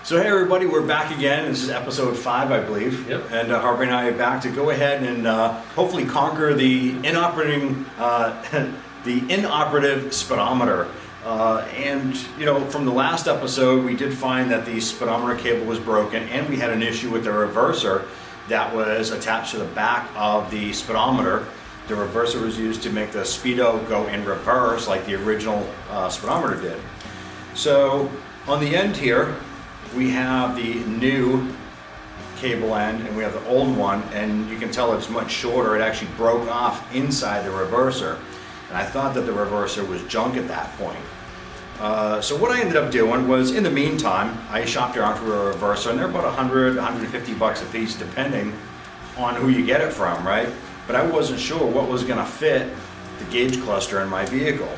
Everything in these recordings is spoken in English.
So hey everybody, we're back again. This is episode 5, I believe. Yep. And Harvey and I are back to go ahead and hopefully conquer the inoperative speedometer. And you know, from the last episode, we did find that the speedometer cable was broken, and we had an issue with the reverser that was attached to the back of the speedometer. The reverser was used to make the speedo go in reverse, like the original speedometer did. So on the end here, we have the new cable end and we have the old one, and you can tell it's much shorter. It actually broke off inside the reverser, and I thought that the reverser was junk at that point. So what I ended up doing was, in the meantime, I shopped around for a reverser, and they're about 100, 150 bucks a piece depending on who you get it from, right? But I wasn't sure what was going to fit the gauge cluster in my vehicle.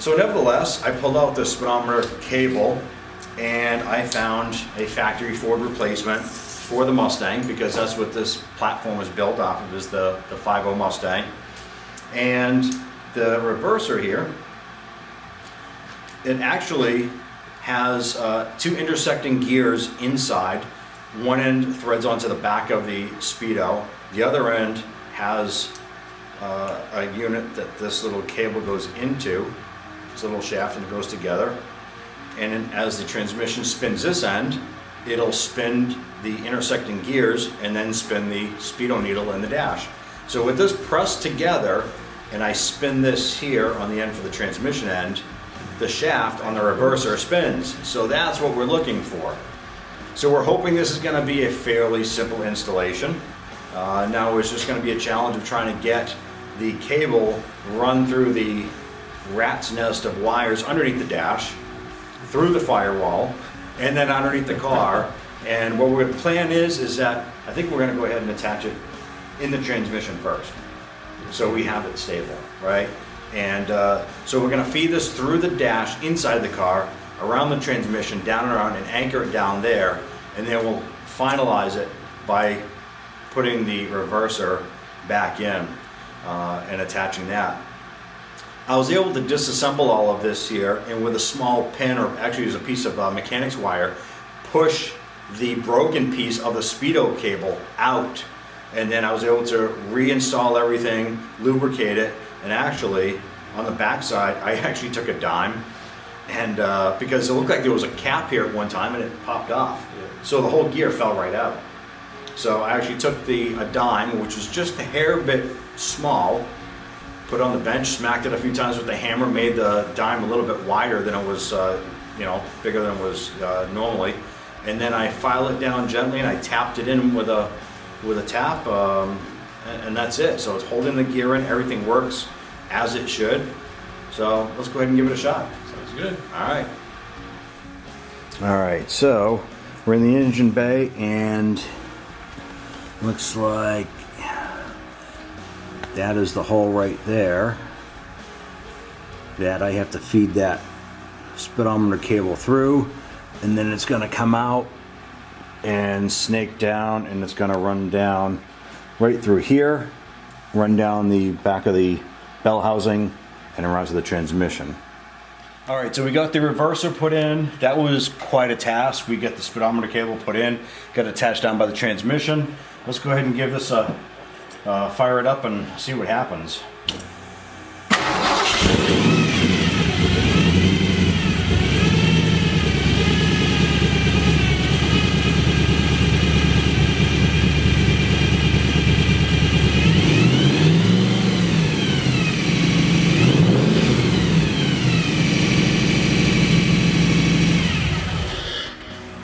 So nevertheless, I pulled out the speedometer cable and I found a factory Ford replacement for the Mustang, because that's what this platform was built off of, is the 5.0 Mustang. And the reverser here, it actually has 2 intersecting gears inside. One end threads onto the back of the Speedo. The other end has a unit that this little cable goes into. This little shaft, and it goes together. And then as the transmission spins this end, it'll spin the intersecting gears and then spin the speedo needle in the dash. So with this pressed together, and I spin this here on the end for the transmission end, the shaft on the reverser spins. So that's what we're looking for. So we're hoping this is going to be a fairly simple installation. Now it's just going to be a challenge of trying to get the cable run through the rat's nest of wires underneath the dash, through the firewall, and then underneath the car. And what the plan is that I think we're going to go ahead and attach it in the transmission first, so we have it stable, right? And so we're going to feed this through the dash inside the car, around the transmission, down and around, and anchor it down there, and then we'll finalize it by putting the reverser back in and attaching that. I was able to disassemble all of this here, and with a small pin, or actually use a piece of mechanics wire, push the broken piece of the Speedo cable out, and then I was able to reinstall everything, lubricate it, and actually on the back side I actually took a dime, and because it looked like there was a cap here at one time and it popped off, so the whole gear fell right out. So I actually took a dime, which was just a hair bit small, put it on the bench, smacked it a few times with the hammer, made the dime a little bit wider than it was, bigger than it was normally. And then I filed it down gently, and I tapped it in with a tap, and that's it. So it's holding the gear in, everything works as it should. So let's go ahead and give it a shot. Sounds good. All right, so we're in the engine bay, and looks like that is the hole right there that I have to feed that speedometer cable through, and then it's going to come out and snake down, and it's going to run down right through here, run down the back of the bell housing, and around to the transmission. All right, so we got the reverser put in. That was quite a task. We got the speedometer cable put in, got it attached down by the transmission. Let's go ahead and give this a fire it up and see what happens.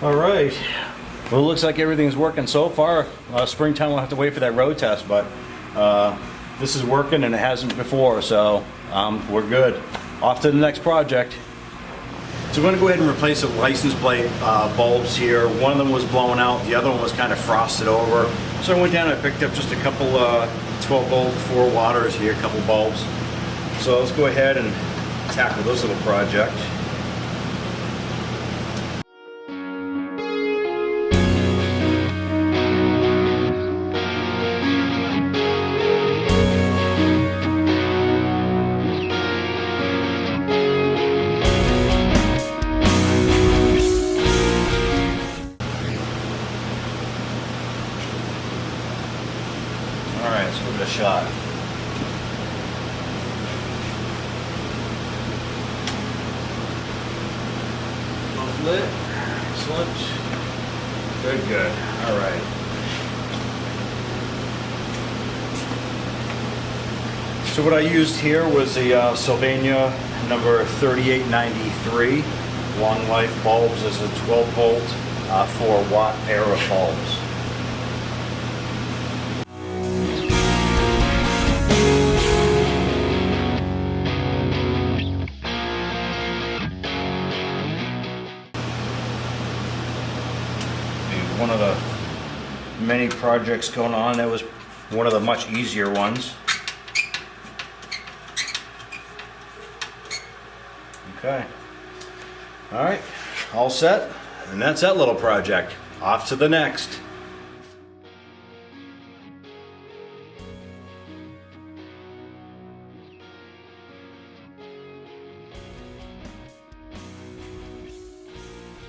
All right. Well, it looks like everything's working so far. Springtime, we'll have to wait for that road test, but this is working, and it hasn't before, so we're good. Off to the next project. So we're going to go ahead and replace the license plate bulbs here. One of them was blown out, the other one was kind of frosted over. So I went down and I picked up just a couple 12-volt 4 waters here, a couple bulbs. So let's go ahead and tackle this little project. shot. Both lit. Excellent. Good, good. All right. So what I used here was a Sylvania number 3893. Long life bulbs. This is a 12 volt, 4 watt pair of bulbs. One of the many projects going on, that was one of the much easier ones. Okay. All right, all set, and that's that little project. Off to the next.